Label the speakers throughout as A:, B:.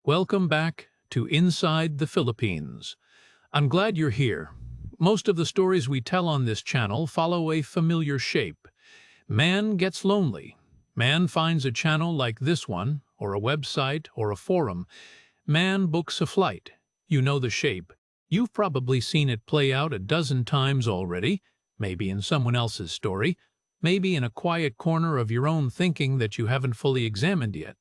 A: Welcome back to Inside the Philippines. I'm glad you're here. Most of the stories we tell on this channel follow a familiar shape. Man gets lonely. Man finds a channel like this one, or a website, or a forum. Man books a flight. You know the shape. You've probably seen it play out a dozen times already, maybe in someone else's story, maybe in a quiet corner of your own thinking that you haven't fully examined yet.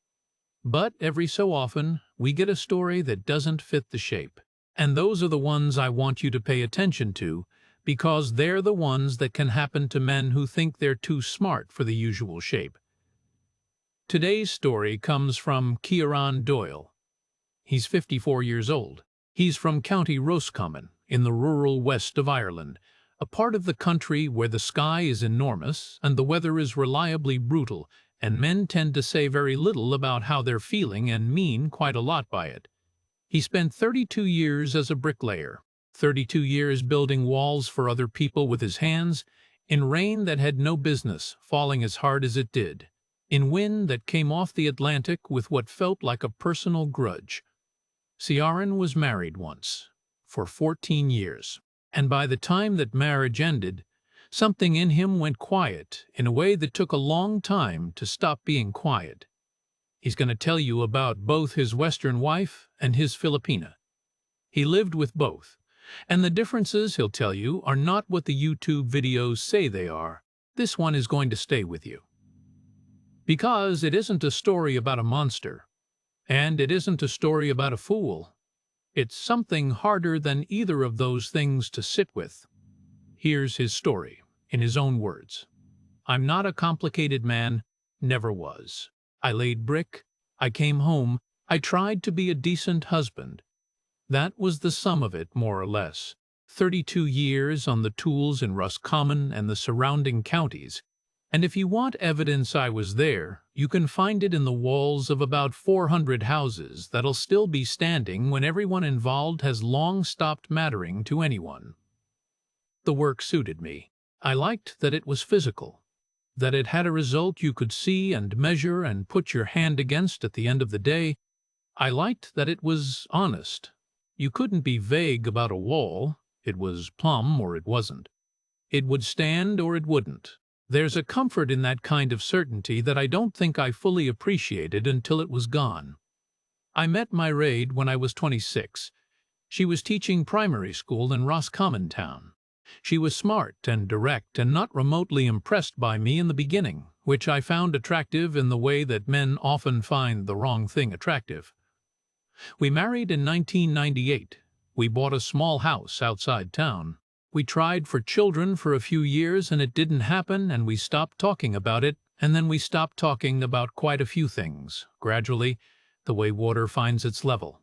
A: But every so often, we get a story that doesn't fit the shape. And those are the ones I want you to pay attention to, because they're the ones that can happen to men who think they're too smart for the usual shape. Today's story comes from Kiran Doyle. He's 54 years old. He's from County Roscommon, in the rural west of Ireland, a part of the country where the sky is enormous and the weather is reliably brutal, and men tend to say very little about how they're feeling and mean quite a lot by it. He spent 32 years as a bricklayer, 32 years building walls for other people with his hands, in rain that had no business falling as hard as it did, in wind that came off the Atlantic with what felt like a personal grudge. Ciaran was married once, for 14 years, and by the time that marriage ended, something in him went quiet in a way that took a long time to stop being quiet. He's going to tell you about both his Western wife and his Filipina. He lived with both, and the differences, he'll tell you, are not what the YouTube videos say they are. This one is going to stay with you. Because it isn't a story about a monster, and it isn't a story about a fool. It's something harder than either of those things to sit with. Here's his story, in his own words. I'm not a complicated man, never was. I laid brick, I came home, I tried to be a decent husband. That was the sum of it, more or less. 32 years on the tools in Roscommon and the surrounding counties. And if you want evidence I was there, you can find it in the walls of about 400 houses that'll still be standing when everyone involved has long stopped mattering to anyone. The work suited me. I liked that it was physical, that it had a result you could see and measure and put your hand against at the end of the day. I liked that it was honest. You couldn't be vague about a wall. It was plumb or it wasn't. It would stand or it wouldn't. There's a comfort in that kind of certainty that I don't think I fully appreciated until it was gone. I met my maid when I was 26. She was teaching primary school in Roscommon town. She was smart and direct and not remotely impressed by me in the beginning, which I found attractive in the way that men often find the wrong thing attractive. We married in 1998. We bought a small house outside town. We tried for children for a few years and it didn't happen, and we stopped talking about it, and then we stopped talking about quite a few things, gradually, the way water finds its level.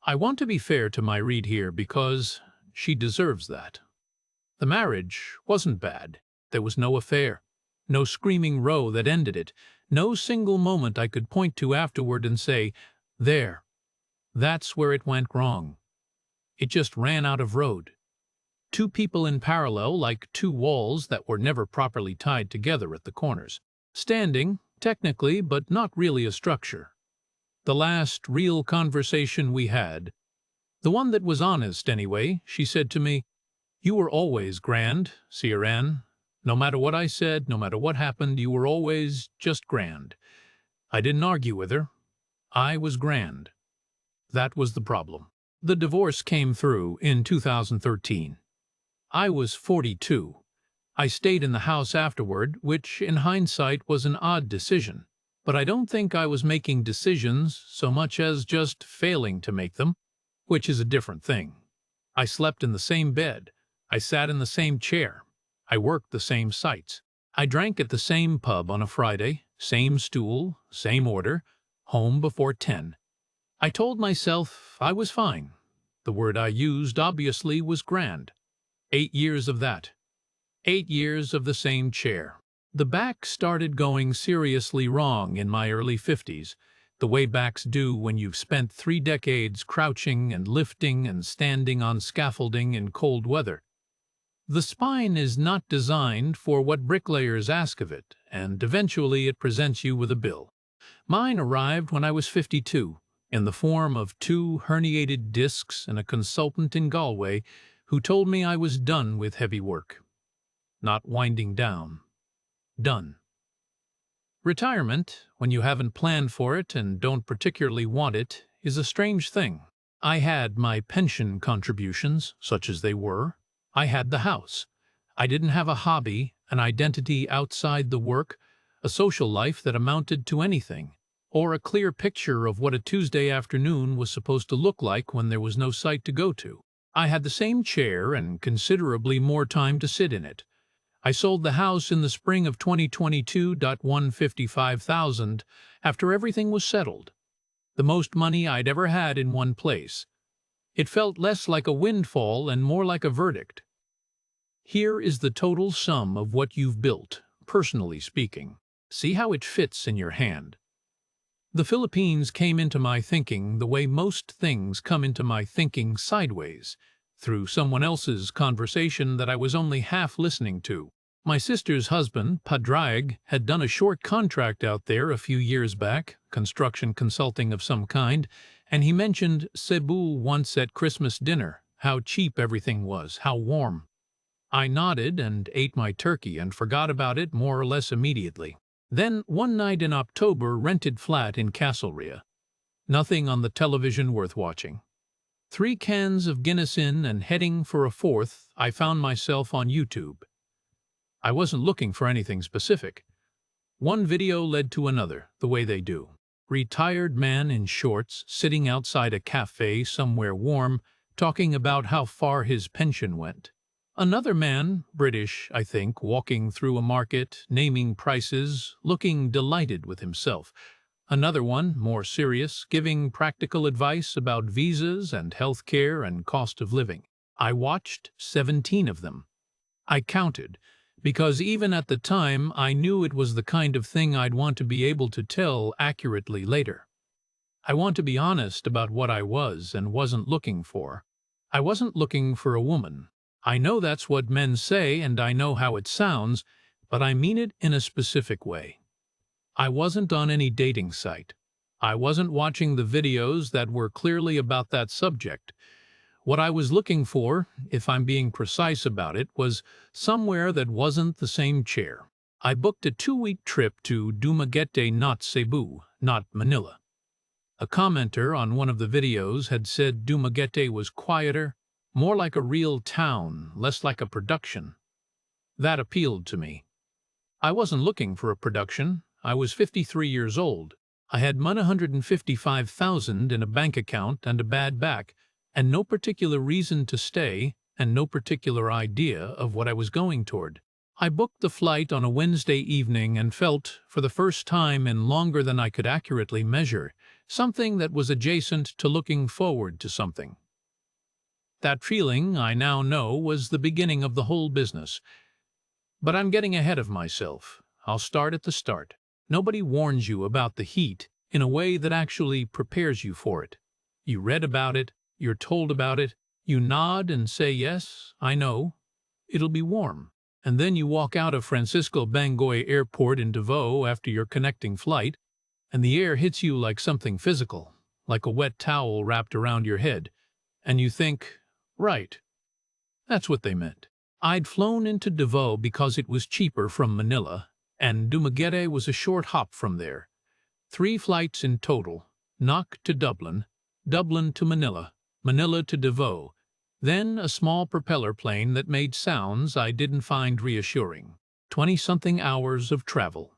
A: I want to be fair to my read here because she deserves that. The marriage wasn't bad. There was no affair, no screaming row that ended it, no single moment I could point to afterward and say, there, that's where it went wrong. It just ran out of road. Two people in parallel like two walls that were never properly tied together at the corners. Standing, technically, but not really a structure. The last real conversation we had, the one that was honest anyway, she said to me, "You were always grand, Ciaran. No matter what I said, no matter what happened, you were always just grand." I didn't argue with her. I was grand. That was the problem. The divorce came through in 2013. I was 42. I stayed in the house afterward, which in hindsight was an odd decision. But I don't think I was making decisions so much as just failing to make them, which is a different thing. I slept in the same bed. I sat in the same chair. I worked the same sites. I drank at the same pub on a Friday, same stool, same order, home before 10. I told myself I was fine. The word I used, obviously, was grand. 8 years of that. 8 years of the same chair. The back started going seriously wrong in my early 50s, the way backs do when you've spent 3 decades crouching and lifting and standing on scaffolding in cold weather. The spine is not designed for what bricklayers ask of it, and eventually it presents you with a bill. Mine arrived when I was 52, in the form of 2 herniated discs and a consultant in Galway who told me I was done with heavy work. Not winding down. Done. Retirement, when you haven't planned for it and don't particularly want it, is a strange thing. I had my pension contributions, such as they were. I had the house. I didn't have a hobby, an identity outside the work, a social life that amounted to anything, or a clear picture of what a Tuesday afternoon was supposed to look like when there was no site to go to. I had the same chair and considerably more time to sit in it. I sold the house in the spring of 2022 $155,000 after everything was settled. The most money I'd ever had in one place. It felt less like a windfall and more like a verdict. Here is the total sum of what you've built, personally speaking. See how it fits in your hand. The Philippines came into my thinking the way most things come into my thinking sideways, through someone else's conversation that I was only half listening to. My sister's husband, Padraig, had done a short contract out there a few years back, construction consulting of some kind, and he mentioned Cebu once at Christmas dinner, how cheap everything was, how warm. I nodded and ate my turkey and forgot about it more or less immediately. Then, one night in October, rented flat in Castlerea. Nothing on the television worth watching. 3 cans of Guinness in and heading for a 4th, I found myself on YouTube. I wasn't looking for anything specific. One video led to another, the way they do. Retired man in shorts, sitting outside a cafe somewhere warm, talking about how far his pension went. Another man, British, I think, walking through a market, naming prices, looking delighted with himself. Another one, more serious, giving practical advice about visas and health care and cost of living. I watched 17 of them. I counted, because even at the time I knew it was the kind of thing I'd want to be able to tell accurately later. I want to be honest about what I was and wasn't looking for. I wasn't looking for a woman. I know that's what men say and I know how it sounds, but I mean it in a specific way. I wasn't on any dating site. I wasn't watching the videos that were clearly about that subject. What I was looking for, if I'm being precise about it, was somewhere that wasn't the same chair. I booked a 2-week trip to Dumaguete, not Cebu, not Manila. A commenter on one of the videos had said Dumaguete was quieter, more like a real town, less like a production. That appealed to me. I wasn't looking for a production. I was 53 years old. I had $155,000 in a bank account and a bad back, and no particular reason to stay, and no particular idea of what I was going toward. I booked the flight on a Wednesday evening and felt, for the first time in longer than I could accurately measure, something that was adjacent to looking forward to something. That feeling, I now know, was the beginning of the whole business. But I'm getting ahead of myself. I'll start at the start. Nobody warns you about the heat in a way that actually prepares you for it. You read about it, you're told about it, you nod and say, yes, I know, it'll be warm. And then you walk out of Francisco Bangoy Airport in Davao after your connecting flight, and the air hits you like something physical, like a wet towel wrapped around your head, and you think, right, that's what they meant. I'd flown into Davao because it was cheaper from Manila, and Dumaguete was a short hop from there. 3 flights in total, Knock to Dublin, Dublin to Manila, Manila to Davao, then a small propeller plane that made sounds I didn't find reassuring. 20-something hours of travel.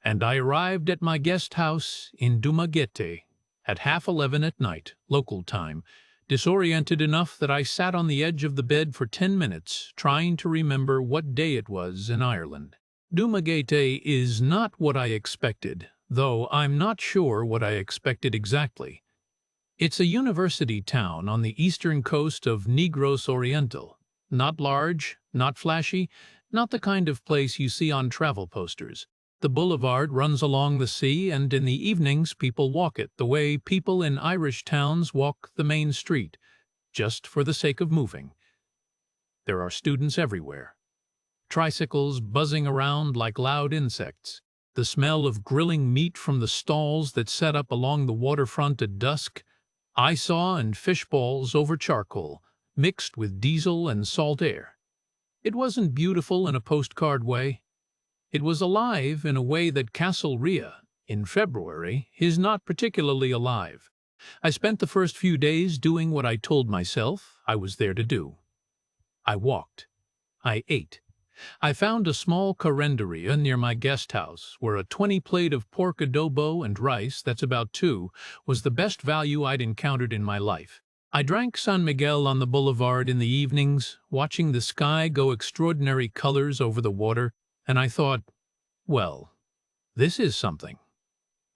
A: And I arrived at my guest house in Dumaguete at 11:30 at night, local time, disoriented enough that I sat on the edge of the bed for 10 minutes, trying to remember what day it was in Ireland. Dumaguete is not what I expected, though I'm not sure what I expected exactly. It's a university town on the eastern coast of Negros Oriental. Not large, not flashy, not the kind of place you see on travel posters. The boulevard runs along the sea, and in the evenings people walk it the way people in Irish towns walk the main street, just for the sake of moving. There are students everywhere. Tricycles buzzing around like loud insects. The smell of grilling meat from the stalls that set up along the waterfront at dusk, I saw and fish balls over charcoal, mixed with diesel and salt air. It wasn't beautiful in a postcard way. It was alive in a way that Castle Ria, in February, is not particularly alive. I spent the first few days doing what I told myself I was there to do. I walked. I ate. I found a small carenderia near my guest house where a 20 plate of pork adobo and rice, that's about two, was the best value I'd encountered in my life. I drank San Miguel on the boulevard in the evenings, watching the sky go extraordinary colors over the water, and I thought, well, this is something.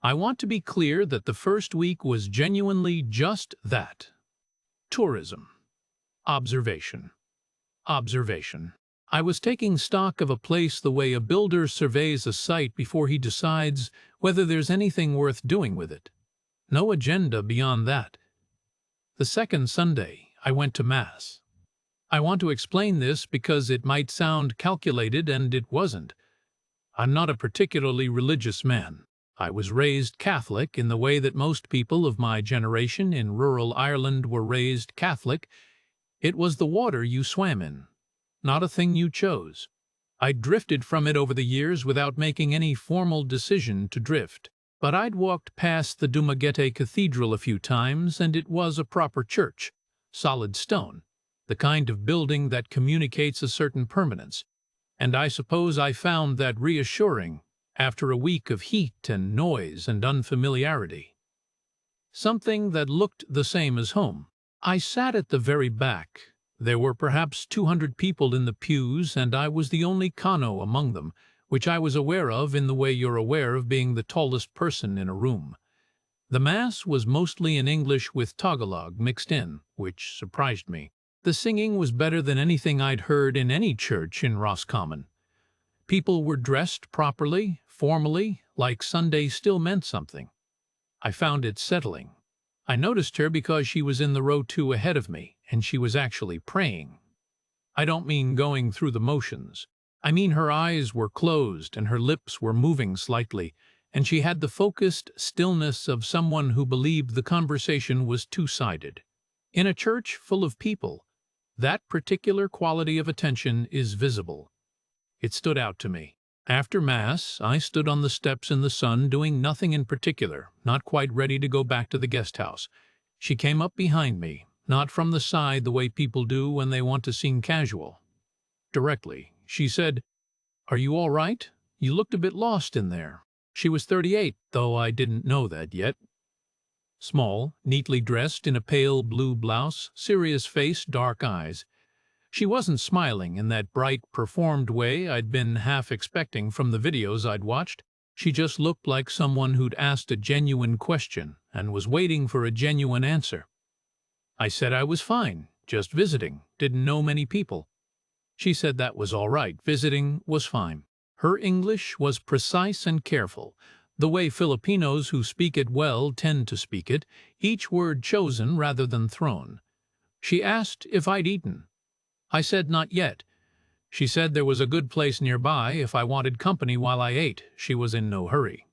A: I want to be clear that the first week was genuinely just that. Tourism. Observation. Observation. I was taking stock of a place the way a builder surveys a site before he decides whether there's anything worth doing with it. No agenda beyond that. The second Sunday, I went to Mass. I want to explain this because it might sound calculated, and it wasn't. I'm not a particularly religious man. I was raised Catholic in the way that most people of my generation in rural Ireland were raised Catholic. It was the water you swam in, not a thing you chose. I drifted from it over the years without making any formal decision to drift. But I'd walked past the Dumaguete Cathedral a few times, and it was a proper church, solid stone, the kind of building that communicates a certain permanence. And I suppose I found that reassuring after a week of heat and noise and unfamiliarity. Something that looked the same as home. I sat at the very back. There were perhaps 200 people in the pews, and I was the only Kano among them, which I was aware of in the way you're aware of being the tallest person in a room. The Mass was mostly in English with Tagalog mixed in, which surprised me. The singing was better than anything I'd heard in any church in Roscommon. People were dressed properly, formally, like Sunday still meant something. I found it settling. I noticed her because she was in the row 2 ahead of me, and she was actually praying. I don't mean going through the motions. I mean her eyes were closed and her lips were moving slightly, and she had the focused stillness of someone who believed the conversation was two-sided. In a church full of people, that particular quality of attention is visible. It stood out to me. After Mass, I stood on the steps in the sun doing nothing in particular, not quite ready to go back to the guest house. She came up behind me, not from the side the way people do when they want to seem casual. Directly, she said, "Are you all right? You looked a bit lost in there." She was 38, though I didn't know that yet. Small, neatly dressed in a pale blue blouse, serious face, dark eyes. She wasn't smiling in that bright, performed way I'd been half expecting from the videos I'd watched. She just looked like someone who'd asked a genuine question and was waiting for a genuine answer. I said I was fine, just visiting, didn't know many people. She said that was all right, visiting was fine. Her English was precise and careful, the way Filipinos who speak it well tend to speak it, each word chosen rather than thrown. She asked if I'd eaten. I said not yet. She said there was a good place nearby if I wanted company while I ate. She was in no hurry.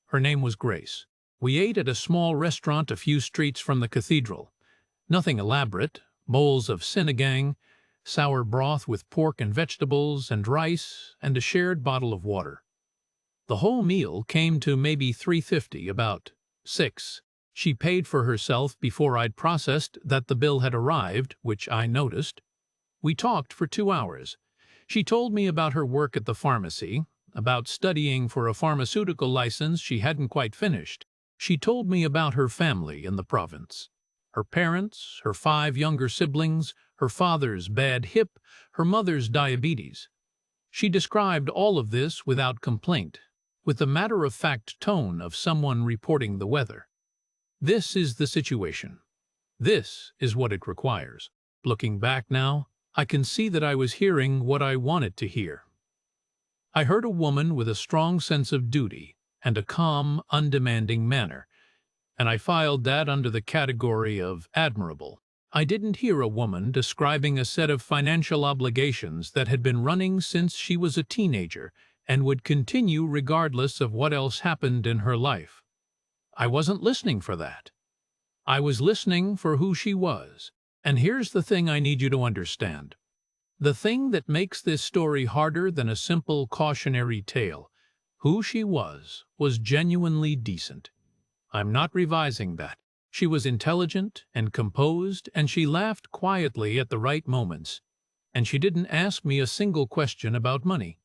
A: Her name was Grace. We ate at a small restaurant a few streets from the cathedral. Nothing elaborate, bowls of sinigang, sour broth with pork and vegetables and rice, and a shared bottle of water. The whole meal came to maybe $3.50, about $6. She paid for herself before I'd processed that the bill had arrived, which I noticed. We talked for 2 hours. She told me about her work at the pharmacy, about studying for a pharmaceutical license she hadn't quite finished. She told me about her family in the province. Her parents, her 5 younger siblings, her father's bad hip, her mother's diabetes. She described all of this without complaint, with the matter-of-fact tone of someone reporting the weather. This is the situation. This is what it requires. Looking back now, I can see that I was hearing what I wanted to hear. I heard a woman with a strong sense of duty and a calm, undemanding manner, and I filed that under the category of admirable. I didn't hear a woman describing a set of financial obligations that had been running since she was a teenager and would continue regardless of what else happened in her life. I wasn't listening for that. I was listening for who she was. And here's the thing I need you to understand. The thing that makes this story harder than a simple cautionary tale. Who she was genuinely decent. I'm not revising that. She was intelligent and composed, and she laughed quietly at the right moments. And she didn't ask me a single question about money.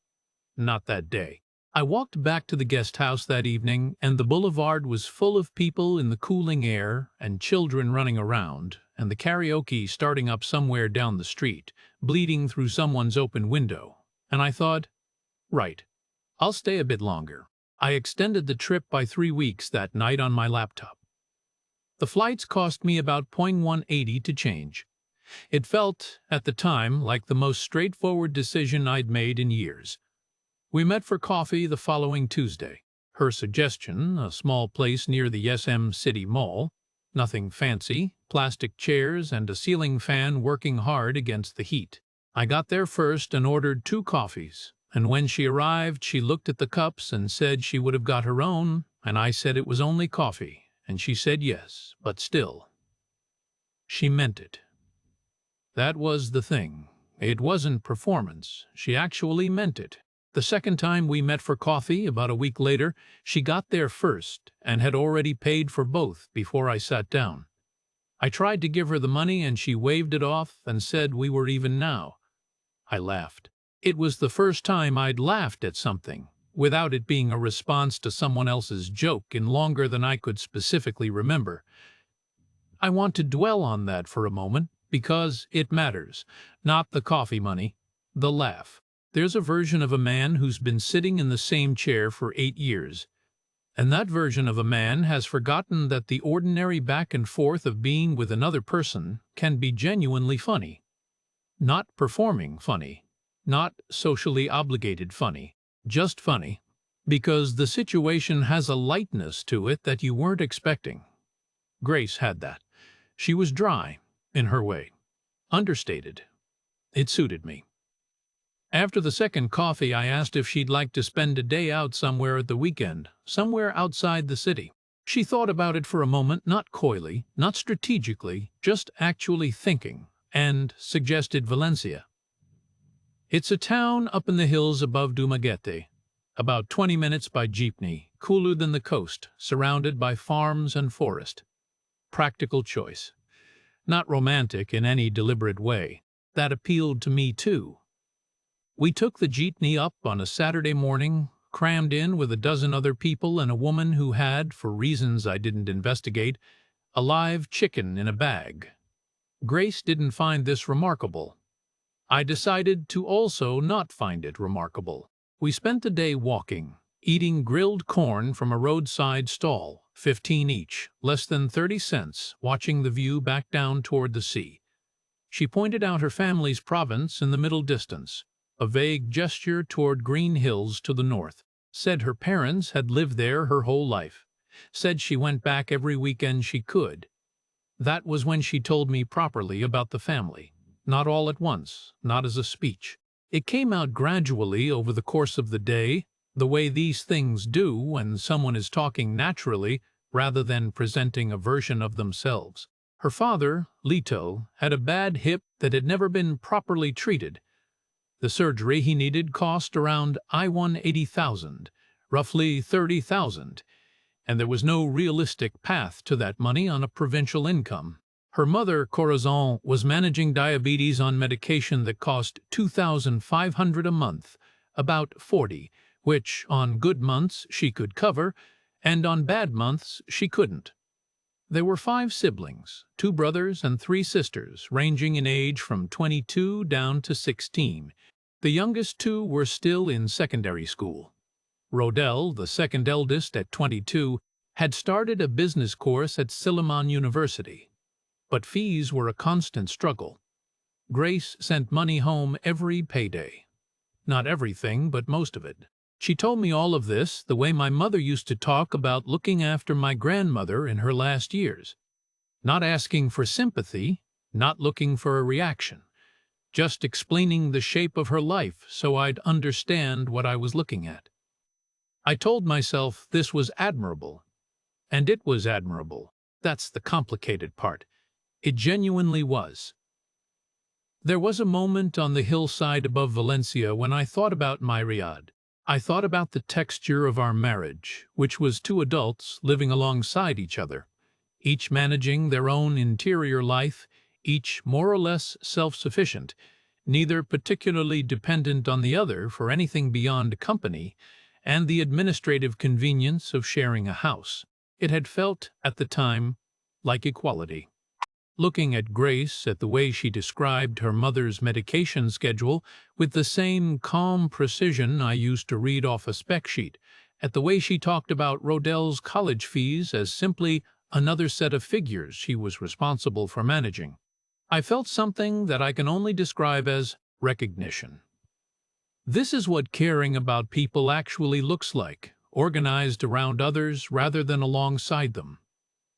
A: Not that day. I walked back to the guest house that evening, and the boulevard was full of people in the cooling air, and children running around, and the karaoke starting up somewhere down the street, bleeding through someone's open window. And I thought, right, I'll stay a bit longer. I extended the trip by 3 weeks that night on my laptop. The flights cost me about $180 to change. It felt, at the time, like the most straightforward decision I'd made in years. We met for coffee the following Tuesday. Her suggestion, a small place near the SM City Mall, nothing fancy, plastic chairs and a ceiling fan working hard against the heat. I got there first and ordered 2 coffees, and when she arrived she looked at the cups and said she would have got her own, and I said it was only coffee, and she said yes, but still. She meant it. That was the thing. It wasn't performance. She actually meant it. The second time we met for coffee, about a week later, she got there first and had already paid for both before I sat down. I tried to give her the money and she waved it off and said we were even now. I laughed. It was the first time I'd laughed at something, without it being a response to someone else's joke, in longer than I could specifically remember. I want to dwell on that for a moment, because it matters. Not the coffee money, the laugh. There's a version of a man who's been sitting in the same chair for 8 years, and that version of a man has forgotten that the ordinary back and forth of being with another person can be genuinely funny. Not performing funny, not socially obligated funny, just funny, because the situation has a lightness to it that you weren't expecting. Grace had that. She was dry, in her way, understated. It suited me. After the second coffee, I asked if she'd like to spend a day out somewhere at the weekend, somewhere outside the city. She thought about it for a moment, not coyly, not strategically, just actually thinking, and suggested Valencia. It's a town up in the hills above Dumaguete, about 20 minutes by jeepney, cooler than the coast, surrounded by farms and forest. Practical choice. Not romantic in any deliberate way. That appealed to me too. We took the jeepney up on a Saturday morning, crammed in with a dozen other people and a woman who had, for reasons I didn't investigate, a live chicken in a bag. Grace didn't find this remarkable. I decided to also not find it remarkable. We spent the day walking, eating grilled corn from a roadside stall, 15 each, less than 30 cents, watching the view back down toward the sea. She pointed out her family's province in the middle distance, a vague gesture toward green hills to the north. Said her parents had lived there her whole life. Said she went back every weekend she could. That was when she told me properly about the family. Not all at once, not as a speech. It came out gradually over the course of the day, the way these things do when someone is talking naturally rather than presenting a version of themselves. Her father, Lito, had a bad hip that had never been properly treated. The surgery he needed cost around $180,000, roughly $30,000, and there was no realistic path to that money on a provincial income. Her mother, Corazon, was managing diabetes on medication that cost $2,500 a month, about $40, which on good months she could cover, and on bad months she couldn't. There were 5 siblings, 2 brothers and 3 sisters, ranging in age from 22 down to 16. The youngest 2 were still in secondary school. Rodel, the second eldest at 22, had started a business course at Silliman University. But fees were a constant struggle. Grace sent money home every payday. Not everything, but most of it. She told me all of this the way my mother used to talk about looking after my grandmother in her last years. Not asking for sympathy, not looking for a reaction. just explaining the shape of her life so I'd understand what I was looking at. I told myself this was admirable, and it was admirable. That's the complicated part. It genuinely was. There was a moment on the hillside above Valencia when I thought about my Riyadh. I thought about the texture of our marriage, which was two adults living alongside each other, each managing their own interior life, each more or less self-sufficient, neither particularly dependent on the other for anything beyond company, and the administrative convenience of sharing a house. It had felt, at the time, like equality. Looking at Grace, at the way she described her mother's medication schedule with the same calm precision I used to read off a spec sheet, at the way she talked about Rodell's college fees as simply another set of figures she was responsible for managing, I felt something that I can only describe as recognition. This is what caring about people actually looks like, organized around others rather than alongside them.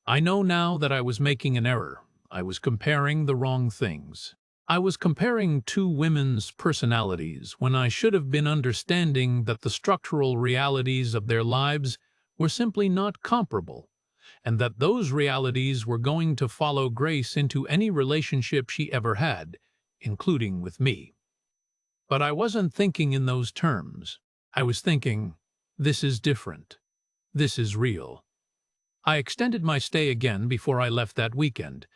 A: I know now that I was making an error. I was comparing the wrong things. I was comparing two women's personalities when I should have been understanding that the structural realities of their lives were simply not comparable, and that those realities were going to follow Grace into any relationship she ever had, including with me. But I wasn't thinking in those terms. I was thinking, this is different. This is real. I extended my stay again before I left that weekend.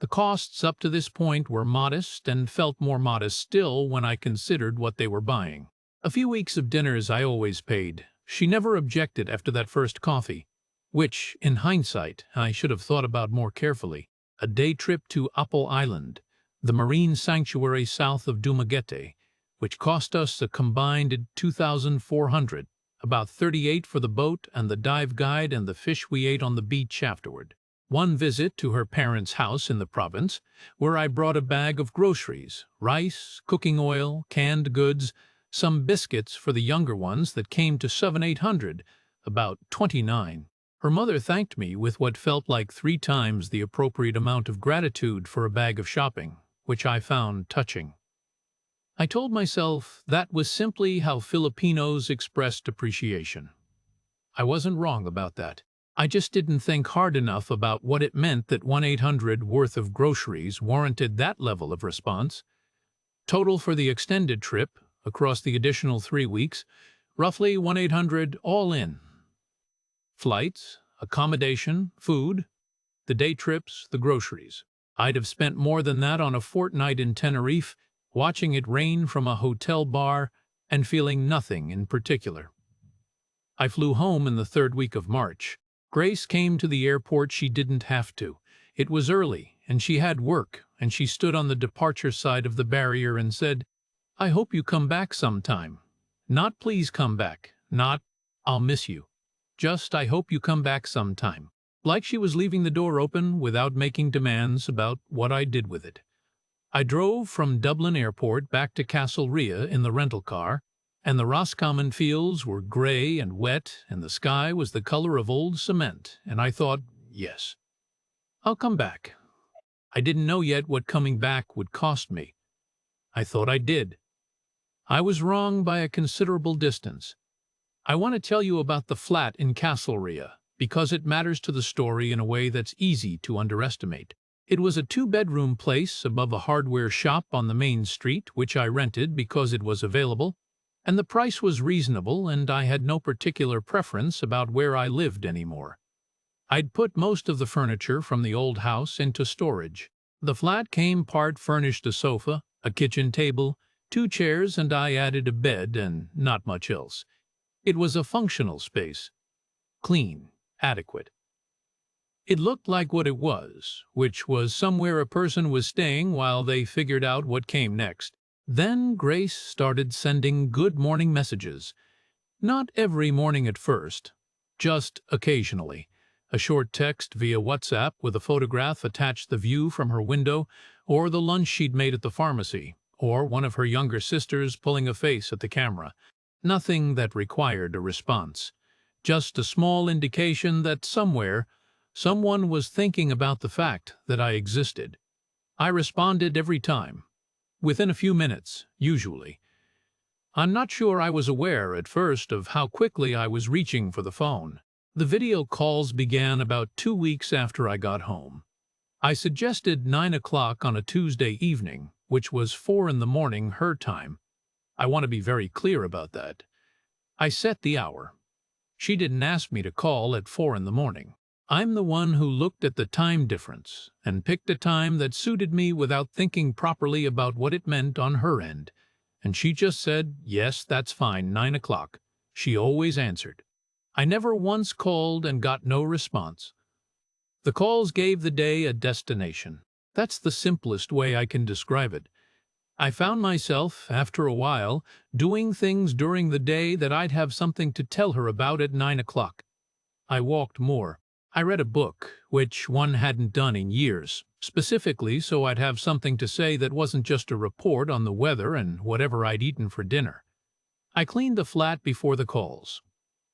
A: The costs up to this point were modest and felt more modest still when I considered what they were buying. A few weeks of dinners I always paid. She never objected after that first coffee, which, in hindsight, I should have thought about more carefully. A day trip to Apple Island, the marine sanctuary south of Dumaguete, which cost us a combined $2,400, about $38 for the boat and the dive guide and the fish we ate on the beach afterward. One visit to her parents' house in the province, where I brought a bag of groceries, rice, cooking oil, canned goods, some biscuits for the younger ones that came to $700-800, about $29. Her mother thanked me with what felt like 3 times the appropriate amount of gratitude for a bag of shopping, which I found touching. I told myself that was simply how Filipinos expressed appreciation. I wasn't wrong about that. I just didn't think hard enough about what it meant that 1-800 worth of groceries warranted that level of response. Total for the extended trip, across the additional 3 weeks, roughly 1-800 all in. Flights, accommodation, food, the day trips, the groceries. I'd have spent more than that on a fortnight in Tenerife, watching it rain from a hotel bar and feeling nothing in particular. I flew home in the 3rd week of March. Grace came to the airport. She didn't have to. It was early, and she had work, and she stood on the departure side of the barrier and said, "I hope you come back sometime. Not please come back, not I'll miss you. Just I hope you come back sometime." Like she was leaving the door open without making demands about what I did with it. I drove from Dublin Airport back to Castlerea in the rental car, and the Roscommon fields were gray and wet, and the sky was the color of old cement, and I thought, yes, I'll come back. I didn't know yet what coming back would cost me. I thought I did. I was wrong by a considerable distance. I want to tell you about the flat in Castlerea, because it matters to the story in a way that's easy to underestimate. It was a 2-bedroom place above a hardware shop on the main street, which I rented because it was available, and the price was reasonable, and I had no particular preference about where I lived anymore. I'd put most of the furniture from the old house into storage. The flat came part furnished: a sofa, a kitchen table, 2 chairs, and I added a bed and not much else. It was a functional space. Clean, adequate. It looked like what it was, which was somewhere a person was staying while they figured out what came next. Then Grace started sending good morning messages. Not every morning at first, just occasionally. A short text via WhatsApp with a photograph attached, the view from her window, or the lunch she'd made at the pharmacy, or one of her younger sisters pulling a face at the camera. Nothing that required a response. Just a small indication that somewhere, someone was thinking about the fact that I existed. I responded every time. Within a few minutes, usually. I'm not sure I was aware at first of how quickly I was reaching for the phone. The video calls began about 2 weeks after I got home. I suggested 9 o'clock on a Tuesday evening, which was 4 in the morning her time. I want to be very clear about that. I set the hour. She didn't ask me to call at 4 in the morning. I'm the one who looked at the time difference and picked a time that suited me without thinking properly about what it meant on her end. And she just said, yes, that's fine, 9 o'clock. She always answered. I never once called and got no response. The calls gave the day a destination. That's the simplest way I can describe it. I found myself, after a while, doing things during the day that I'd have something to tell her about at 9 o'clock. I walked more. I read a book, which one hadn't done in years, specifically so I'd have something to say that wasn't just a report on the weather and whatever I'd eaten for dinner. I cleaned the flat before the calls,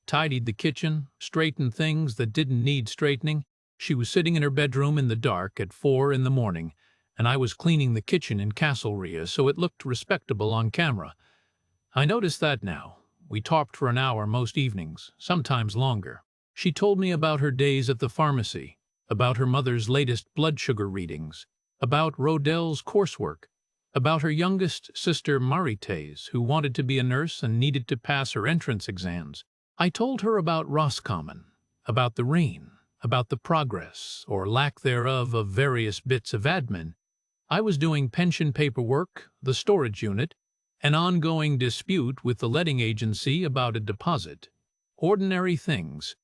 A: tidied the kitchen, straightened things that didn't need straightening. She was sitting in her bedroom in the dark at 4 in the morning, and I was cleaning the kitchen in Castlerea so it looked respectable on camera. I noticed that now. We talked for an hour most evenings, sometimes longer. She told me about her days at the pharmacy, about her mother's latest blood sugar readings, about Rodell's coursework, about her youngest sister Marites, who wanted to be a nurse and needed to pass her entrance exams. I told her about Roscommon, about the rain, about the progress, or lack thereof, of various bits of admin. I was doing pension paperwork, the storage unit, an ongoing dispute with the letting agency about a deposit. Ordinary things.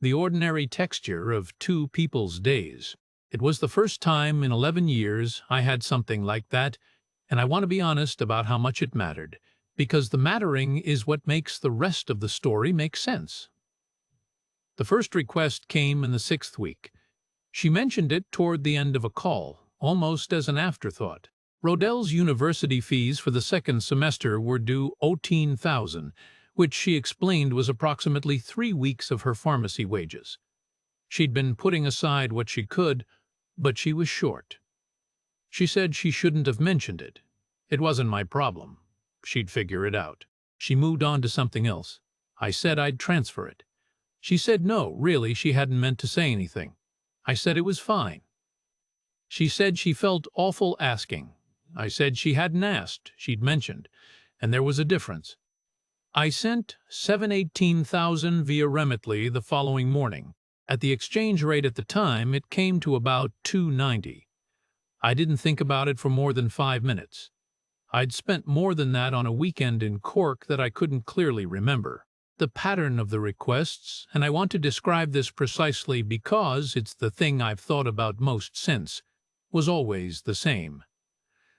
A: The ordinary texture of two people's days. It was the first time in 11 years I had something like that, and I want to be honest about how much it mattered, because the mattering is what makes the rest of the story make sense. The first request came in the 6th week. She mentioned it toward the end of a call, almost as an afterthought. Rodell's university fees for the 2nd semester were due $18,000, which she explained was approximately 3 weeks of her pharmacy wages. She'd been putting aside what she could, but she was short. She said she shouldn't have mentioned it. It wasn't my problem. She'd figure it out. She moved on to something else. I said I'd transfer it. She said no, really, she hadn't meant to say anything. I said it was fine. She said she felt awful asking. I said she hadn't asked, she'd mentioned, and there was a difference. I sent $718,000 via Remitly the following morning. At the exchange rate at the time, it came to about $2.90. I didn't think about it for more than 5 minutes. I'd spent more than that on a weekend in Cork that I couldn't clearly remember. The pattern of the requests, and I want to describe this precisely because it's the thing I've thought about most since, was always the same.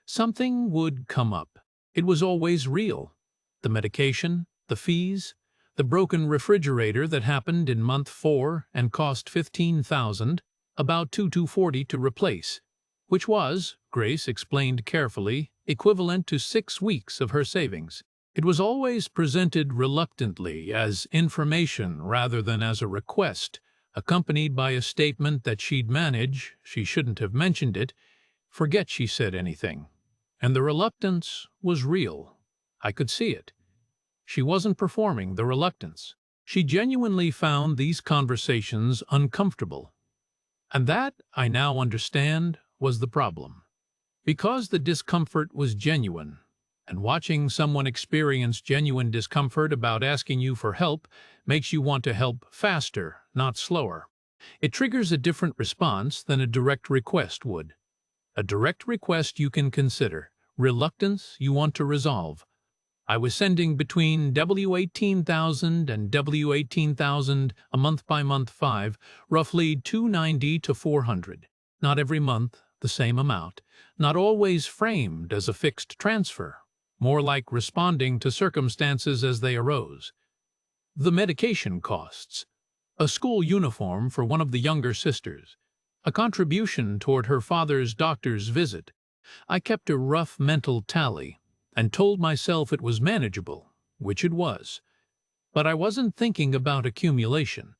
A: Something would come up. It was always real. The medication, the fees, the broken refrigerator that happened in month 4 and cost $15,000, about $2,240 to replace, which was, Grace explained carefully, equivalent to 6 weeks of her savings. It was always presented reluctantly as information rather than as a request, accompanied by a statement that she'd manage, she shouldn't have mentioned it, forget she said anything. And the reluctance was real. I could see it. She wasn't performing the reluctance. She genuinely found these conversations uncomfortable. And that, I now understand, was the problem. Because the discomfort was genuine, and watching someone experience genuine discomfort about asking you for help makes you want to help faster, not slower. It triggers a different response than a direct request would. A direct request you can consider, reluctance you want to resolve. I was sending between $18,000 and $18,000 a month-by-month 5, roughly $290 to $400. Not every month, the same amount. Not always framed as a fixed transfer. More like responding to circumstances as they arose. The medication costs. A school uniform for one of the younger sisters. A contribution toward her father's doctor's visit. I kept a rough mental tally and told myself it was manageable, which it was. But I wasn't thinking about accumulation.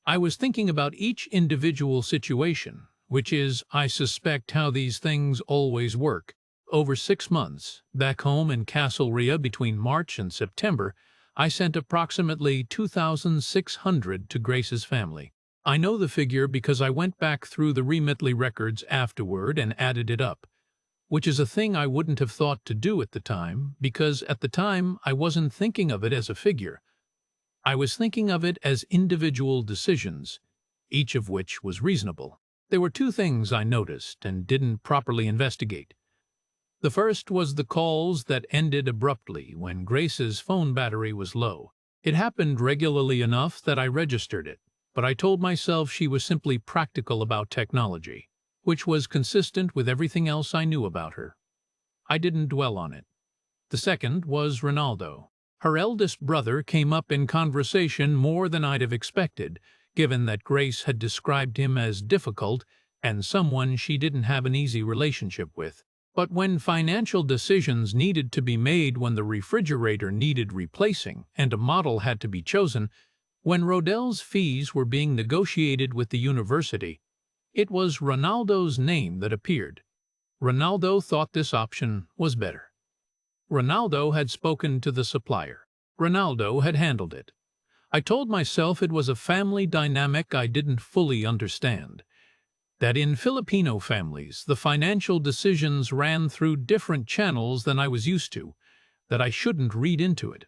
A: I was thinking about each individual situation, which is, I suspect, how these things always work. over 6 months. Back home in Castlerea between March and September, I sent approximately 2,600 to Grace's family. I know the figure because I went back through the Remitly records afterward and added it up, which is a thing I wouldn't have thought to do at the time, because at the time I wasn't thinking of it as a figure. I was thinking of it as individual decisions, each of which was reasonable. There were two things I noticed and didn't properly investigate. The first was the calls that ended abruptly when Grace's phone battery was low. It happened regularly enough that I registered it, but I told myself she was simply practical about technology, which was consistent with everything else I knew about her. I didn't dwell on it. The second was Ronaldo. Her eldest brother came up in conversation more than I'd have expected, given that Grace had described him as difficult and someone she didn't have an easy relationship with. But when financial decisions needed to be made, when the refrigerator needed replacing and a model had to be chosen, when Rodell's fees were being negotiated with the university, it was Ronaldo's name that appeared. Ronaldo thought this option was better. Ronaldo had spoken to the supplier. Ronaldo had handled it. I told myself it was a family dynamic I didn't fully understand. That in Filipino families, the financial decisions ran through different channels than I was used to, that I shouldn't read into it.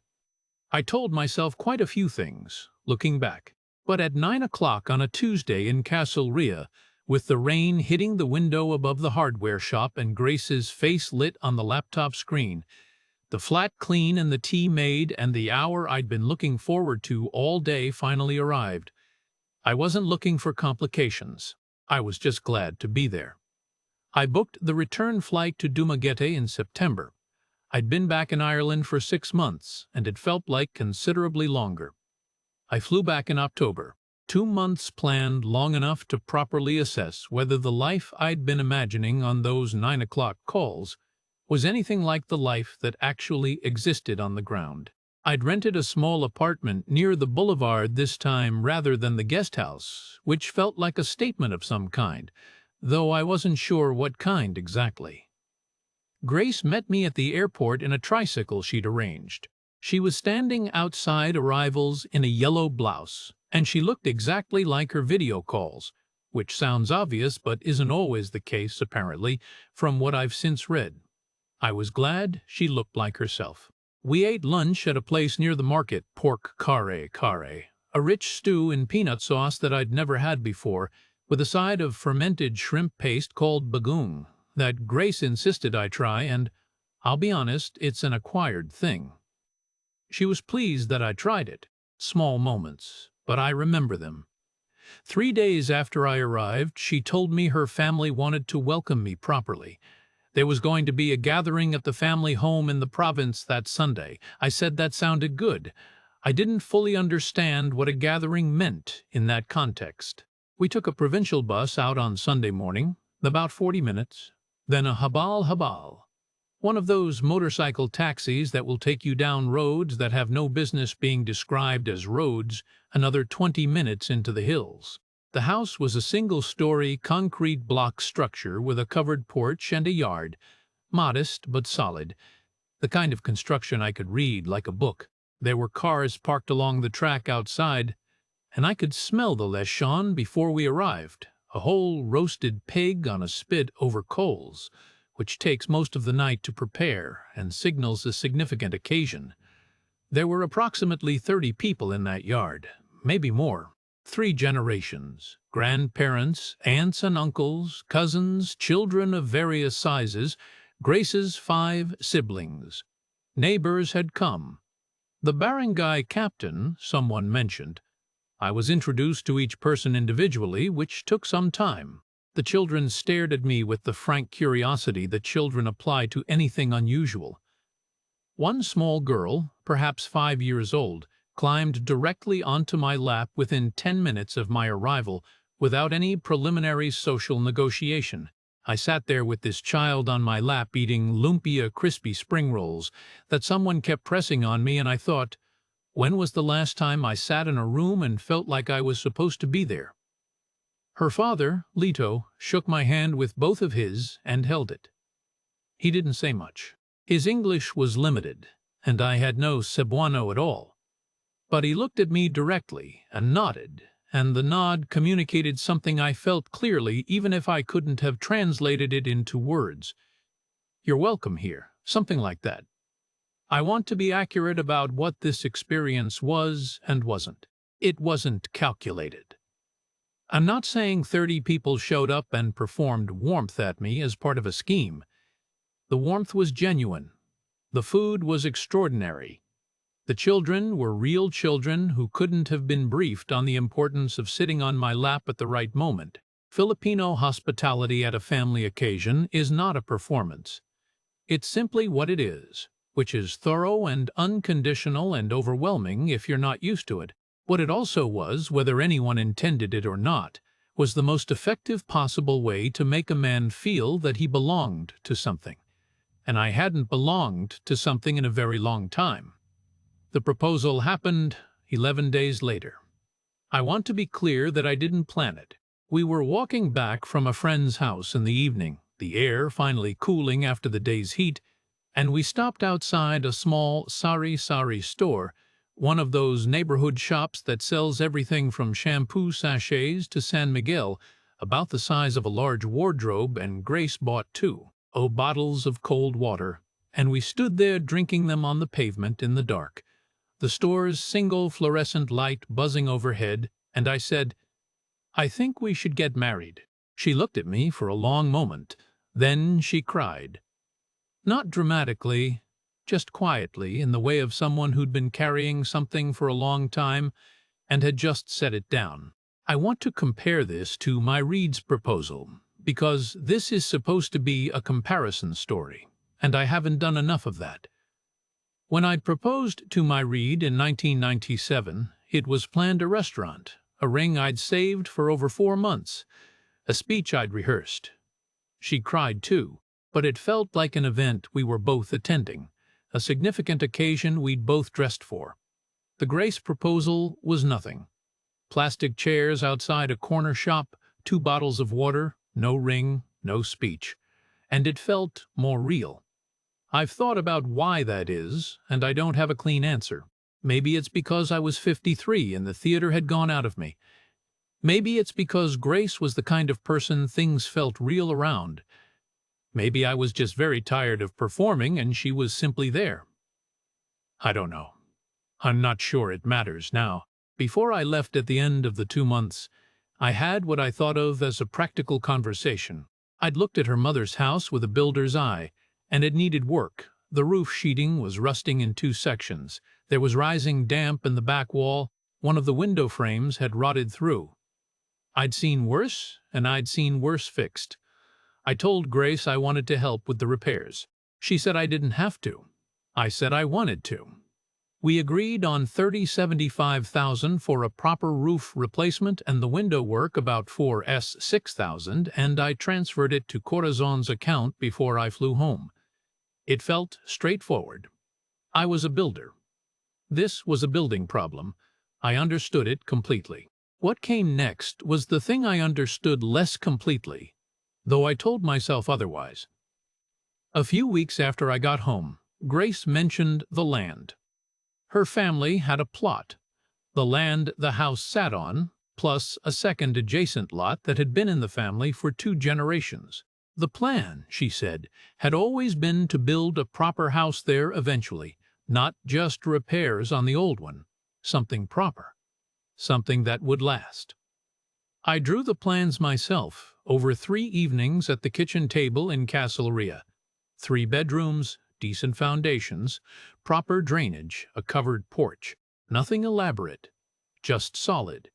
A: I told myself quite a few things, looking back. But at 9 o'clock on a Tuesday in Castlerea, with the rain hitting the window above the hardware shop and Grace's face lit on the laptop screen, the flat clean and the tea made, and the hour I'd been looking forward to all day finally arrived. I wasn't looking for complications. I was just glad to be there. I booked the return flight to Dumaguete in September. I'd been back in Ireland for 6 months, and it felt like considerably longer. I flew back in October. 2 months planned, long enough to properly assess whether the life I'd been imagining on those 9 o'clock calls was anything like the life that actually existed on the ground. I'd rented a small apartment near the boulevard this time rather than the guest house, which felt like a statement of some kind, though I wasn't sure what kind exactly. Grace met me at the airport in a tricycle she'd arranged. She was standing outside arrivals in a yellow blouse, and she looked exactly like her video calls, which sounds obvious but isn't always the case, apparently, from what I've since read. I was glad she looked like herself. We ate lunch at a place near the market, pork carre, a rich stew in peanut sauce that I'd never had before, with a side of fermented shrimp paste called bagoong, that Grace insisted I try, and, I'll be honest, it's an acquired thing. She was pleased that I tried it. Small moments, but I remember them. 3 days after I arrived, she told me her family wanted to welcome me properly. There was going to be a gathering at the family home in the province that Sunday. I said that sounded good. I didn't fully understand what a gathering meant in that context. We took a provincial bus out on Sunday morning, about 40 minutes, then a habal, one of those motorcycle taxis that will take you down roads that have no business being described as roads, another 20 minutes into the hills. The house was a single-story concrete block structure with a covered porch and a yard, modest but solid, the kind of construction I could read like a book. There were cars parked along the track outside, and I could smell the lechon before we arrived, a whole roasted pig on a spit over coals, which takes most of the night to prepare and signals a significant occasion. There were approximately 30 people in that yard, maybe more. 3 generations, grandparents, aunts and uncles, cousins, children of various sizes, Grace's 5 siblings. Neighbors had come. The barangay captain, someone mentioned. I was introduced to each person individually, which took some time. The children stared at me with the frank curiosity that children apply to anything unusual. One small girl, perhaps 5 years old, climbed directly onto my lap within 10 minutes of my arrival without any preliminary social negotiation. I sat there with this child on my lap eating lumpia crispy spring rolls that someone kept pressing on me, and I thought, when was the last time I sat in a room and felt like I was supposed to be there? Her father, Lito, shook my hand with both of his and held it. He didn't say much. His English was limited, and I had no Cebuano at all. But he looked at me directly and nodded, and the nod communicated something I felt clearly even if I couldn't have translated it into words. "You're welcome here," something like that. I want to be accurate about what this experience was and wasn't. It wasn't calculated. I'm not saying 30 people showed up and performed warmth at me as part of a scheme. The warmth was genuine. The food was extraordinary. The children were real children who couldn't have been briefed on the importance of sitting on my lap at the right moment. Filipino hospitality at a family occasion is not a performance. It's simply what it is, which is thorough and unconditional and overwhelming if you're not used to it. What it also was, whether anyone intended it or not, was the most effective possible way to make a man feel that he belonged to something. And I hadn't belonged to something in a very long time. The proposal happened 11 days later. I want to be clear that I didn't plan it. We were walking back from a friend's house in the evening, the air finally cooling after the day's heat, and we stopped outside a small sari-sari store, one of those neighborhood shops that sells everything from shampoo sachets to San Miguel, about the size of a large wardrobe, and Grace bought 2 bottles of cold water, and we stood there drinking them on the pavement in the dark, the store's single fluorescent light buzzing overhead, and I said, "I think we should get married." She looked at me for a long moment. Then she cried. Not dramatically, just quietly, in the way of someone who'd been carrying something for a long time and had just set it down. I want to compare this to my Reed's proposal, because this is supposed to be a comparison story, and I haven't done enough of that. When I'd proposed to my Reed in 1997, it was planned a restaurant, a ring I'd saved for over 4 months, a speech I'd rehearsed. She cried too, but it felt like an event we were both attending, a significant occasion we'd both dressed for. The Grace proposal was nothing. Plastic chairs outside a corner shop, 2 bottles of water, no ring, no speech. And it felt more real. I've thought about why that is, and I don't have a clean answer. Maybe it's because I was 53 and the theater had gone out of me. Maybe it's because Grace was the kind of person things felt real around. Maybe I was just very tired of performing and she was simply there. I don't know. I'm not sure it matters now. Before I left at the end of the 2 months, I had what I thought of as a practical conversation. I'd looked at her mother's house with a builder's eye, and it needed work. The roof sheeting was rusting in 2 sections. There was rising damp in the back wall. One of the window frames had rotted through. I'd seen worse, and I'd seen worse fixed. I told Grace I wanted to help with the repairs. She said I didn't have to. I said I wanted to. We agreed on $75,000 for a proper roof replacement and the window work about $6,000, and I transferred it to Corazon's account before I flew home. It felt straightforward. I was a builder. This was a building problem. I understood it completely. What came next was the thing I understood less completely, though I told myself otherwise. A few weeks after I got home, Grace mentioned the land. Her family had a plot, the land the house sat on, plus a second adjacent lot that had been in the family for 2 generations. The plan, she said, had always been to build a proper house there eventually, not just repairs on the old one, something proper, something that would last. I drew the plans myself over 3 evenings at the kitchen table in Castlerea. 3 bedrooms, decent foundations, proper drainage, a covered porch. Nothing elaborate, just solid.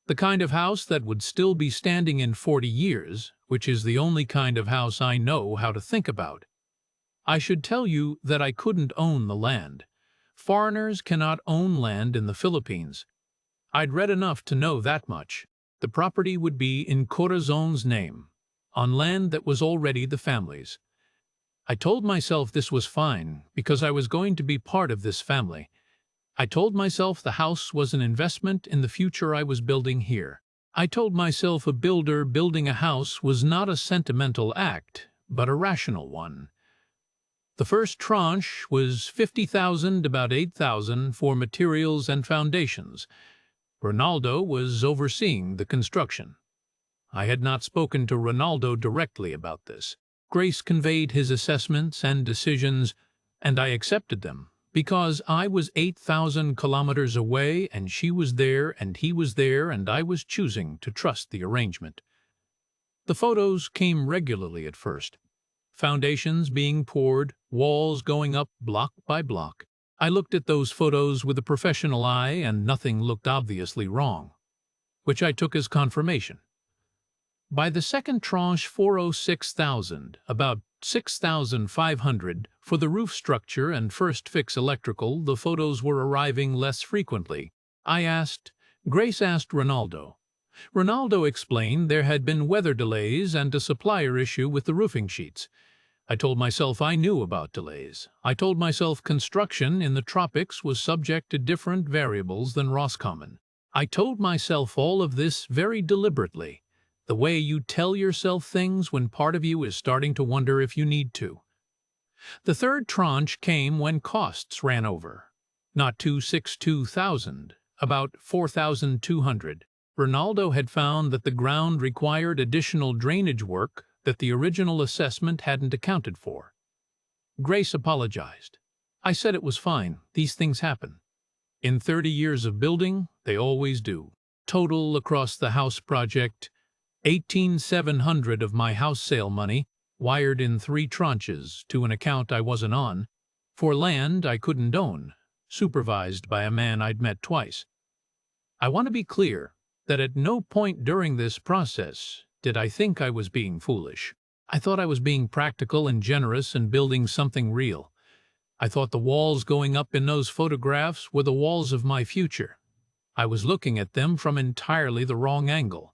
A: The kind of house that would still be standing in 40 years, which is the only kind of house I know how to think about. I should tell you that I couldn't own the land. Foreigners cannot own land in the Philippines. I'd read enough to know that much. The property would be in Corazon's name, on land that was already the family's. I told myself this was fine, because I was going to be part of this family. I told myself the house was an investment in the future I was building here. I told myself a builder building a house was not a sentimental act, but a rational one. The first tranche was 50,000, about 8,000 for materials and foundations. Ronaldo was overseeing the construction. I had not spoken to Ronaldo directly about this. Grace conveyed his assessments and decisions, and I accepted them, because I was 8,000 kilometers away and she was there and he was there and I was choosing to trust the arrangement. The photos came regularly at first. Foundations being poured, walls going up block by block. I looked at those photos with a professional eye and nothing looked obviously wrong, which I took as confirmation. By the second tranche, 406,000, about 6,500 for the roof structure and first fix electrical, the photos were arriving less frequently. Grace asked Ronaldo. Ronaldo explained there had been weather delays and a supplier issue with the roofing sheets. I told myself I knew about delays. I told myself construction in the tropics was subject to different variables than Roscommon. I told myself all of this very deliberately, the way you tell yourself things when part of you is starting to wonder if you need to. The third tranche came when costs ran over. Not 262,000, about 4,200. Ronaldo had found that the ground required additional drainage work that the original assessment hadn't accounted for. Grace apologized. I said it was fine, these things happen. In 30 years of building, they always do. Total across the house project, 18,700 of my house sale money, wired in 3 tranches to an account I wasn't on, for land I couldn't own, supervised by a man I'd met twice. I want to be clear that at no point during this process did I think I was being foolish. I thought I was being practical and generous and building something real. I thought the walls going up in those photographs were the walls of my future. I was looking at them from entirely the wrong angle.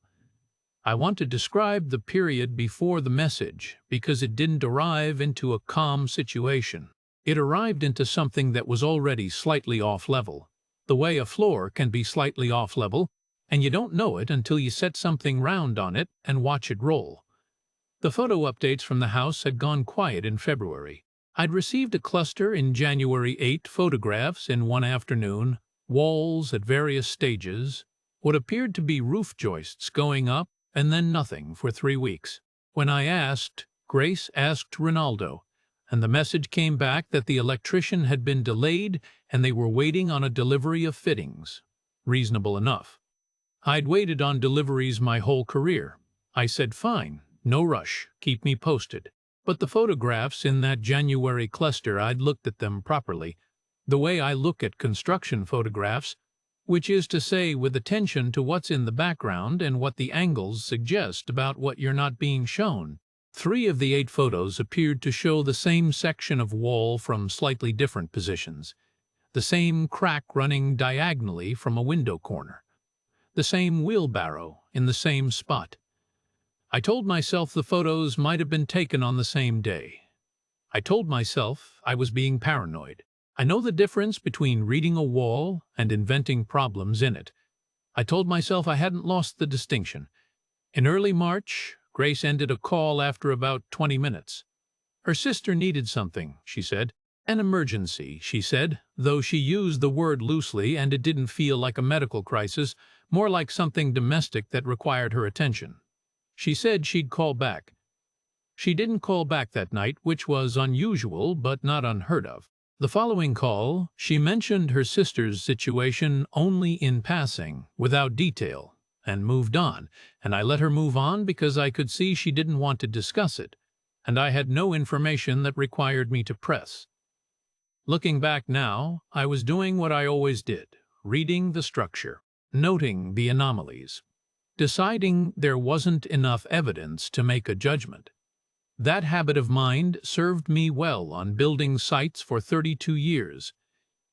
A: I want to describe the period before the message because it didn't arrive into a calm situation. It arrived into something that was already slightly off level, the way a floor can be slightly off level, and you don't know it until you set something round on it and watch it roll. The photo updates from the house had gone quiet in February. I'd received a cluster in January, 8 photographs in one afternoon, walls at various stages, what appeared to be roof joists going up, and then nothing for 3 weeks. When I asked, Grace asked Ronaldo, and the message came back that the electrician had been delayed and they were waiting on a delivery of fittings. Reasonable enough. I'd waited on deliveries my whole career. I said, fine, no rush, keep me posted. But the photographs in that January cluster, I'd looked at them properly, the way I look at construction photographs, which is to say with attention to what's in the background and what the angles suggest about what you're not being shown. 3 of the 8 photos appeared to show the same section of wall from slightly different positions, the same crack running diagonally from a window corner, the same wheelbarrow in the same spot. I told myself the photos might have been taken on the same day. I told myself I was being paranoid. I know the difference between reading a wall and inventing problems in it. I told myself I hadn't lost the distinction. In early March, Grace ended a call after about 20 minutes. Her sister needed something, she said. An emergency, she said, though she used the word loosely and it didn't feel like a medical crisis, more like something domestic that required her attention. She said she'd call back. She didn't call back that night, which was unusual but not unheard of. The following call, she mentioned her sister's situation only in passing, without detail, and moved on, and I let her move on because I could see she didn't want to discuss it, and I had no information that required me to press. Looking back now, I was doing what I always did, reading the structure, noting the anomalies, deciding there wasn't enough evidence to make a judgment. That habit of mind served me well on building sites for 32 years.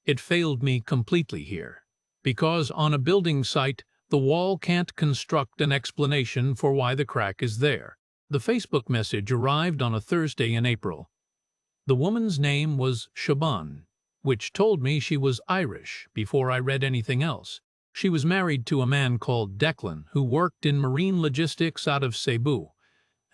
A: It failed me completely here, because on a building site, the wall can't construct an explanation for why the crack is there. The Facebook message arrived on a Thursday in April. The woman's name was Shaban, which told me she was Irish before I read anything else. She was married to a man called Declan, who worked in marine logistics out of Cebu,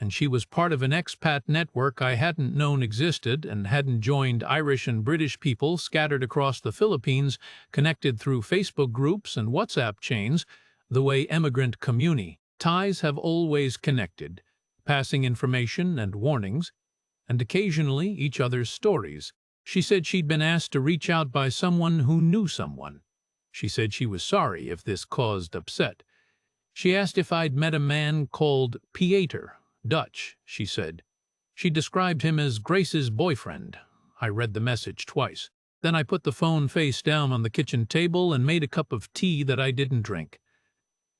A: and she was part of an expat network I hadn't known existed and hadn't joined Irish and British people scattered across the Philippines, connected through Facebook groups and WhatsApp chains, the way emigrant community ties have always connected, passing information and warnings, and occasionally each other's stories. She said she'd been asked to reach out by someone who knew someone. She said she was sorry if this caused upset. She asked if I'd met a man called Pieter, Dutch, she said. She described him as Grace's boyfriend. I read the message twice. Then I put the phone face down on the kitchen table and made a cup of tea that I didn't drink.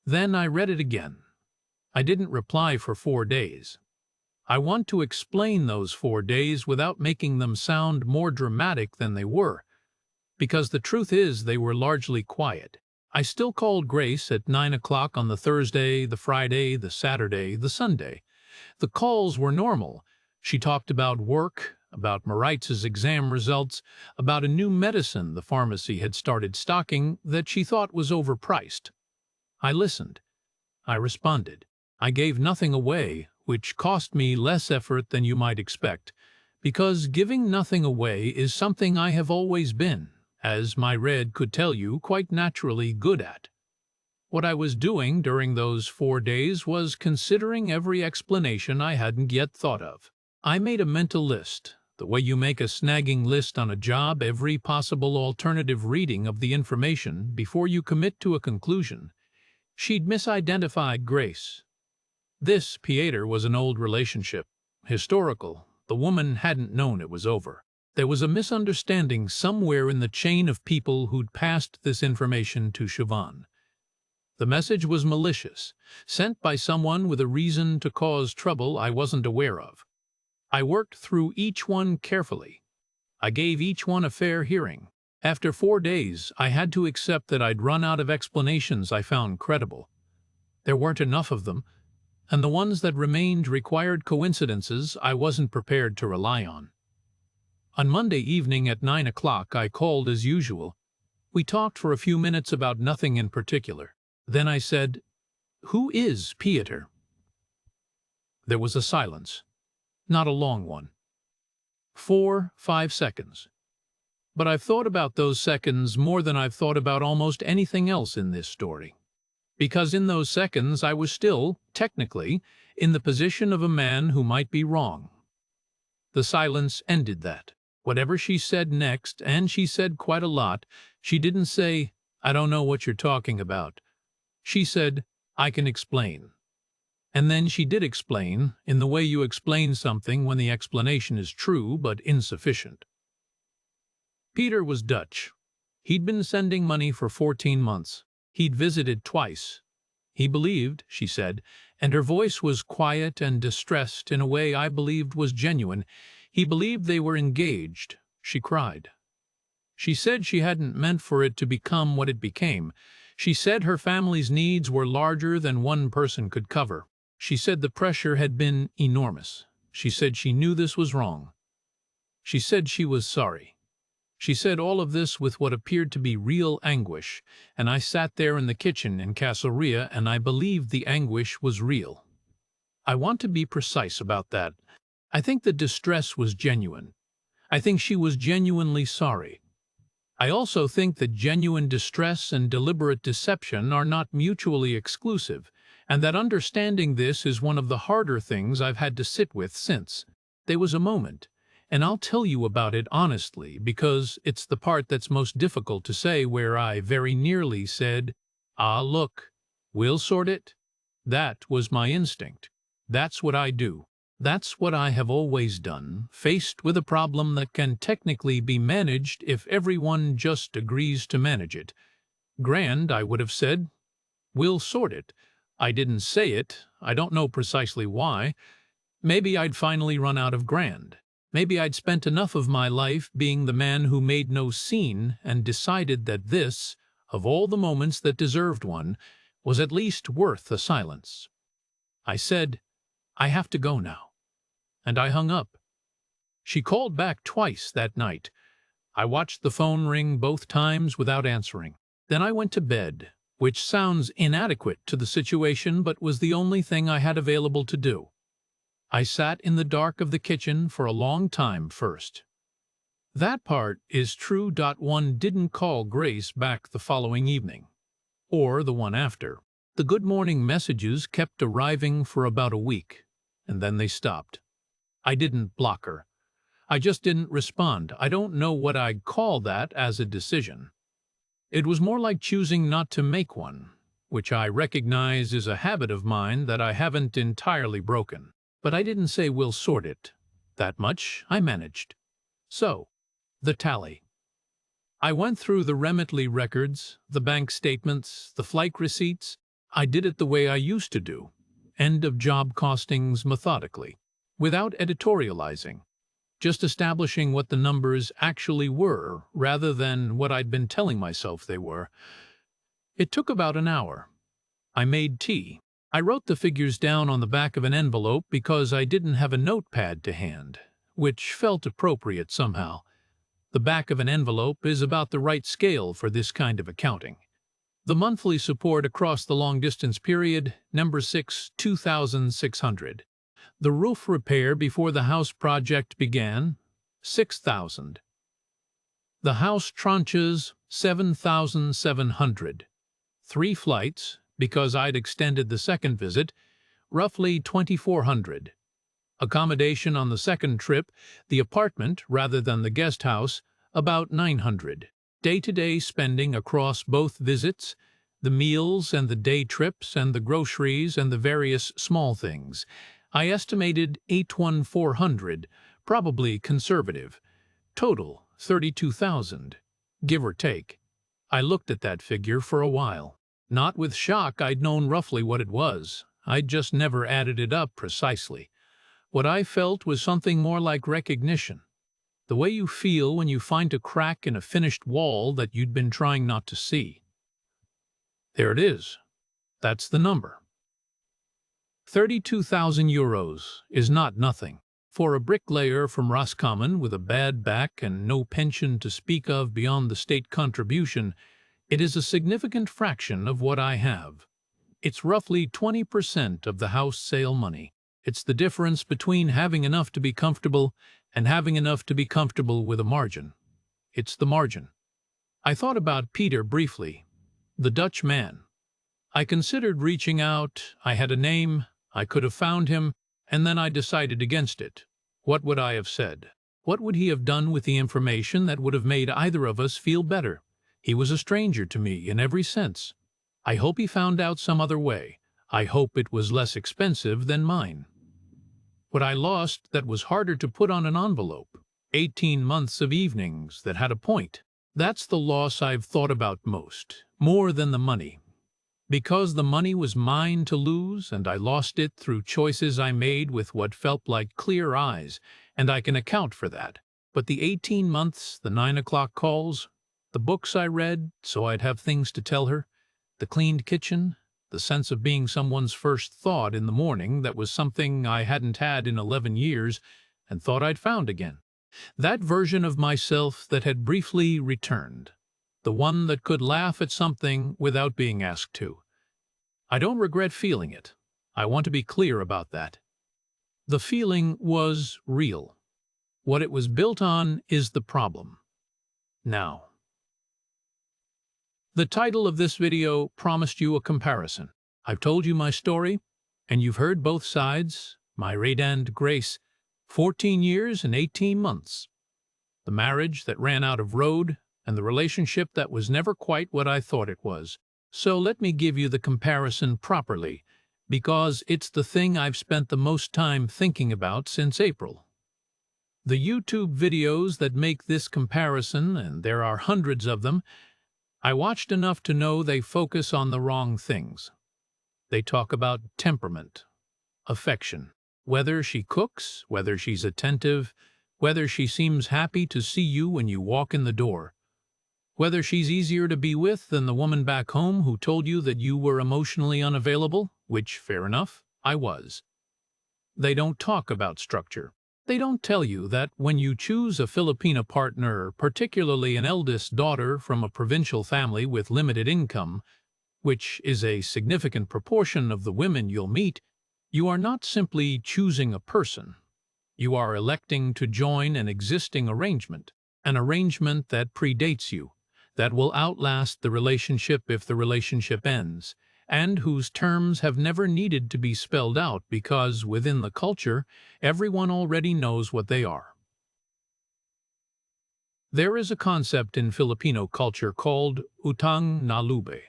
A: Then I read it again. I didn't reply for 4 days. I want to explain those 4 days without making them sound more dramatic than they were, because the truth is they were largely quiet. I still called Grace at 9 o'clock on the Thursday, the Friday, the Saturday, the Sunday. The calls were normal. She talked about work, about Maritz's exam results, about a new medicine the pharmacy had started stocking that she thought was overpriced. I listened. I responded. I gave nothing away, which cost me less effort than you might expect, because giving nothing away is something I have always been, as my Red could tell you, quite naturally good at. What I was doing during those 4 days was considering every explanation I hadn't yet thought of. I made a mental list, the way you make a snagging list on a job, every possible alternative reading of the information before you commit to a conclusion. She'd misidentified Grace. This Pieter was an old relationship, historical. The woman hadn't known it was over. There was a misunderstanding somewhere in the chain of people who'd passed this information to Siobhan. The message was malicious, sent by someone with a reason to cause trouble I wasn't aware of. I worked through each one carefully. I gave each one a fair hearing. After 4 days, I had to accept that I'd run out of explanations I found credible. There weren't enough of them, and the ones that remained required coincidences I wasn't prepared to rely on. On Monday evening at 9 o'clock, I called as usual. We talked for a few minutes about nothing in particular. Then I said, "Who is Pieter?" There was a silence. Not a long one. 4, 5 seconds. But I've thought about those seconds more than I've thought about almost anything else in this story. Because in those seconds I was still, technically, in the position of a man who might be wrong. The silence ended that. Whatever she said next, and she said quite a lot, she didn't say, "I don't know what you're talking about." She said, "I can explain." And then she did explain, in the way you explain something when the explanation is true but insufficient. Pieter was Dutch. He'd been sending money for 14 months. He'd visited twice. He believed, she said, and her voice was quiet and distressed in a way I believed was genuine, he believed they were engaged. She cried. She said she hadn't meant for it to become what it became. She said her family's needs were larger than one person could cover. She said the pressure had been enormous. She said she knew this was wrong. She said she was sorry. She said all of this with what appeared to be real anguish, and I sat there in the kitchen in Castlerea and I believed the anguish was real. I want to be precise about that. I think the distress was genuine. I think she was genuinely sorry. I also think that genuine distress and deliberate deception are not mutually exclusive, and that understanding this is one of the harder things I've had to sit with since. There was a moment, and I'll tell you about it honestly because it's the part that's most difficult to say, where I very nearly said, "Ah, look, we'll sort it." That was my instinct. That's what I do. That's what I have always done, faced with a problem that can technically be managed if everyone just agrees to manage it. Grand, I would have said. We'll sort it. I didn't say it. I don't know precisely why. Maybe I'd finally run out of grand. Maybe I'd spent enough of my life being the man who made no scene and decided that this, of all the moments that deserved one, was at least worth a silence. I said, "I have to go now." And I hung up. She called back twice that night. I watched the phone ring both times without answering. Then I went to bed, which sounds inadequate to the situation but was the only thing I had available to do. I sat in the dark of the kitchen for a long time first. That part is true. One didn't call Grace back the following evening, or the one after. The good morning messages kept arriving for about a week, and then they stopped. I didn't block her. I just didn't respond. I don't know what I'd call that as a decision. It was more like choosing not to make one, which I recognize is a habit of mine that I haven't entirely broken. But I didn't say we'll sort it. That much I managed. So, the tally. I went through the Remitly records, the bank statements, the flight receipts. I did it the way I used to do. End of job costings methodically, without editorializing. Just establishing what the numbers actually were rather than what I'd been telling myself they were. It took about an hour. I made tea. I wrote the figures down on the back of an envelope because I didn't have a notepad to hand, which felt appropriate somehow. The back of an envelope is about the right scale for this kind of accounting. The monthly support across the long-distance period, number 6, 2,600. The roof repair before the house project began, 6,000. The house tranches, 7,700. 3 flights, because I'd extended the second visit, roughly 2,400. Accommodation on the second trip, the apartment rather than the guest house, about 900. Day-to-day spending across both visits, the meals and the day trips and the groceries and the various small things. I estimated 8,400, probably conservative. Total, 32,000, give or take. I looked at that figure for a while. Not with shock. I'd known roughly what it was. I'd just never added it up precisely. What I felt was something more like recognition. The way you feel when you find a crack in a finished wall that you'd been trying not to see. There it is. That's the number. 32,000 euros is not nothing. For a bricklayer from Roscommon with a bad back and no pension to speak of beyond the state contribution, it is a significant fraction of what I have. It's roughly 20% of the house sale money. It's the difference between having enough to be comfortable and having enough to be comfortable with a margin. It's the margin. I thought about Peter briefly, the Dutch man. I considered reaching out. I had a name. I could have found him, and then I decided against it. What would I have said? What would he have done with the information that would have made either of us feel better? He was a stranger to me in every sense. I hope he found out some other way. I hope it was less expensive than mine. What I lost that was harder to put on an envelope. 18 months of evenings that had a point. That's the loss I've thought about most, more than the money. Because the money was mine to lose, and I lost it through choices I made with what felt like clear eyes, and I can account for that. But the 18 months, the 9 o'clock calls, the books I read so I'd have things to tell her, the cleaned kitchen, the sense of being someone's first thought in the morning that was something I hadn't had in 11 years and thought I'd found again. That version of myself that had briefly returned. The one that could laugh at something without being asked to. I don't regret feeling it. I want to be clear about that. The feeling was real. What it was built on is the problem. Now, the title of this video promised you a comparison. I've told you my story, and you've heard both sides, my Ray and Grace, 14 years and 18 months. The marriage that ran out of road, and the relationship that was never quite what I thought it was. So let me give you the comparison properly, because it's the thing I've spent the most time thinking about since April. The YouTube videos that make this comparison, and there are hundreds of them, I watched enough to know they focus on the wrong things. They talk about temperament, affection, whether she cooks, whether she's attentive, whether she seems happy to see you when you walk in the door, whether she's easier to be with than the woman back home who told you that you were emotionally unavailable, which, fair enough, I was. They don't talk about structure. They don't tell you that when you choose a Filipina partner, particularly an eldest daughter from a provincial family with limited income, which is a significant proportion of the women you'll meet, You are not simply choosing a person. You are electing to join an existing arrangement, an arrangement that predates you, that will outlast the relationship if the relationship ends, and whose terms have never needed to be spelled out because, within the culture, everyone already knows what they are. There is a concept in Filipino culture called utang na lube,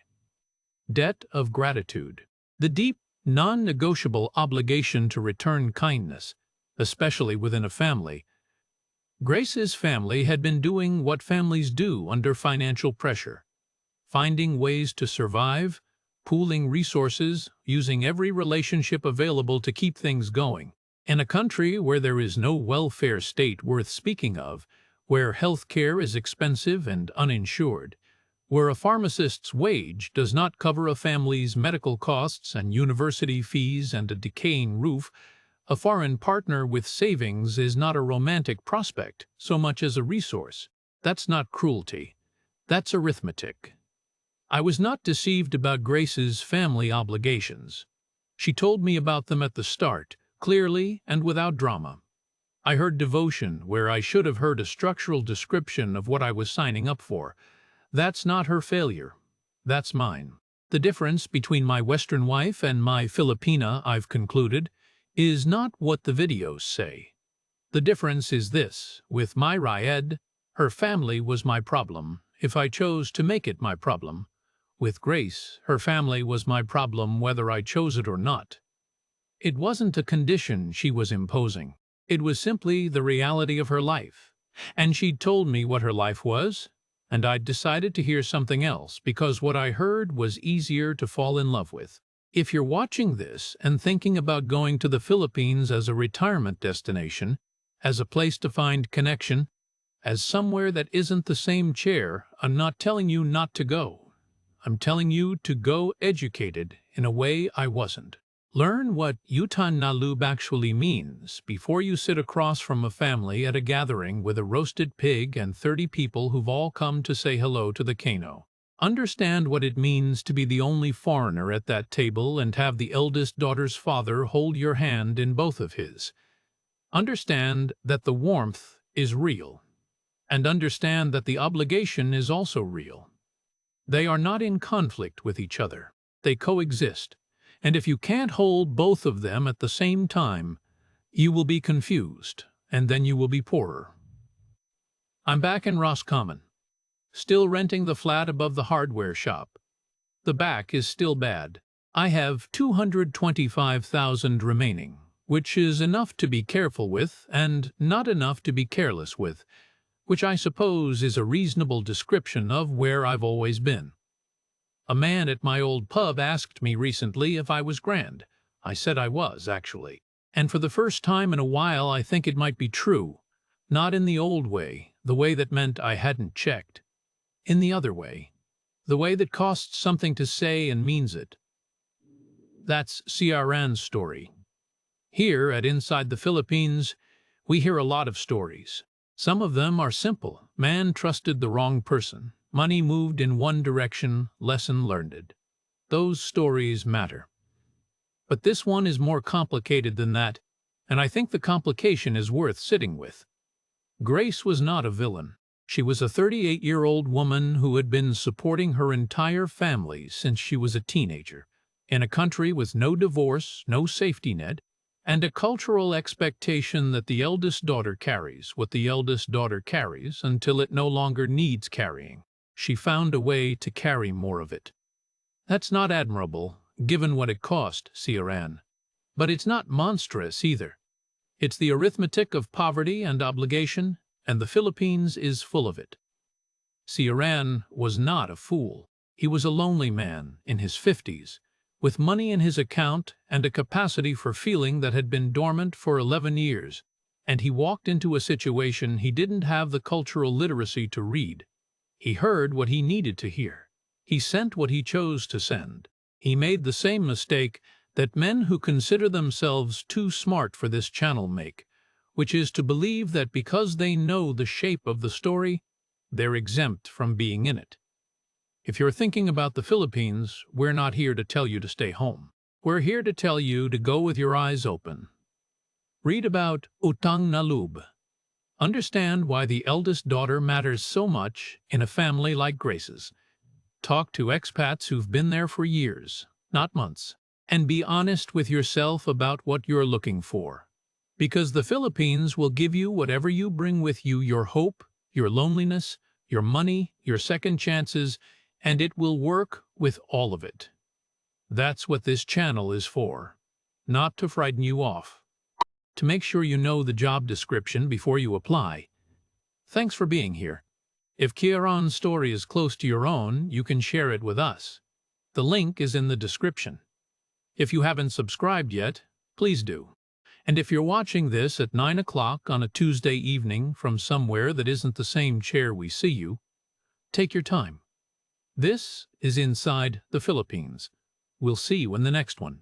A: debt of gratitude, the deep, non-negotiable obligation to return kindness, especially within a family. Grace's family had been doing what families do under financial pressure, finding ways to survive, pooling resources, using every relationship available to keep things going. In a country where there is no welfare state worth speaking of, where health care is expensive and uninsured, where a pharmacist's wage does not cover a family's medical costs and university fees and a decaying roof, a foreign partner with savings is not a romantic prospect so much as a resource. That's not cruelty. That's arithmetic. I was not deceived about Grace's family obligations. She told me about them at the start, clearly and without drama. I heard devotion where I should have heard a structural description of what I was signing up for. That's not her failure. That's mine. The difference between my Western wife and my Filipina, I've concluded, is not what the videos say. The difference is this: with my Ryed, her family was my problem, if I chose to make it my problem. With Grace, her family was my problem whether I chose it or not. It wasn't a condition she was imposing. It was simply the reality of her life. And she'd told me what her life was, and I'd decided to hear something else because what I heard was easier to fall in love with. If you're watching this and thinking about going to the Philippines as a retirement destination, as a place to find connection, as somewhere that isn't the same chair, I'm not telling you not to go. I'm telling you to go educated in a way I wasn't. Learn what utang na lube actually means before you sit across from a family at a gathering with a roasted pig and 30 people who've all come to say hello to the Kano. Understand what it means to be the only foreigner at that table and have the eldest daughter's father hold your hand in both of his. Understand that the warmth is real, and understand that the obligation is also real. They are not in conflict with each other. They coexist. And if you can't hold both of them at the same time, you will be confused, and then you will be poorer. I'm back in Roscommon, still renting the flat above the hardware shop. The back is still bad. I have 225,000 remaining, which is enough to be careful with and not enough to be careless with, which I suppose is a reasonable description of where I've always been. A man at my old pub asked me recently if I was grand. I said I was, actually. And for the first time in a while I think it might be true. Not in the old way, the way that meant I hadn't checked. In the other way. The way that costs something to say and means it. That's Kiran's story. Here at Inside the Philippines, we hear a lot of stories. Some of them are simple. Man trusted the wrong person. Money moved in one direction, lesson learned. Those stories matter. But this one is more complicated than that, and I think the complication is worth sitting with. Grace was not a villain. She was a 38-year-old woman who had been supporting her entire family since she was a teenager, in a country with no divorce, no safety net, and a cultural expectation that the eldest daughter carries what the eldest daughter carries until it no longer needs carrying. She found a way to carry more of it. That's not admirable, given what it cost, Kiran. But it's not monstrous either. It's the arithmetic of poverty and obligation, and the Philippines is full of it. Kiran was not a fool. He was a lonely man, in his 50s, with money in his account and a capacity for feeling that had been dormant for 11 years, and he walked into a situation he didn't have the cultural literacy to read. He heard what he needed to hear. He sent what he chose to send. He made the same mistake that men who consider themselves too smart for this channel make, which is to believe that because they know the shape of the story, they're exempt from being in it. If you're thinking about the Philippines, we're not here to tell you to stay home. We're here to tell you to go with your eyes open. Read about Utang na Loob. Understand why the eldest daughter matters so much in a family like Grace's. Talk to expats who've been there for years, not months. And be honest with yourself about what you're looking for. Because the Philippines will give you whatever you bring with you, your hope, your loneliness, your money, your second chances, and it will work with all of it. That's what this channel is for. Not to frighten you off. To make sure you know the job description before you apply. Thanks for being here. If Kiran's story is close to your own, you can share it with us. The link is in the description. If you haven't subscribed yet, please do. And if you're watching this at 9 o'clock on a Tuesday evening from somewhere that isn't the same chair we see you, take your time. This is Inside the Philippines. We'll see you in the next one.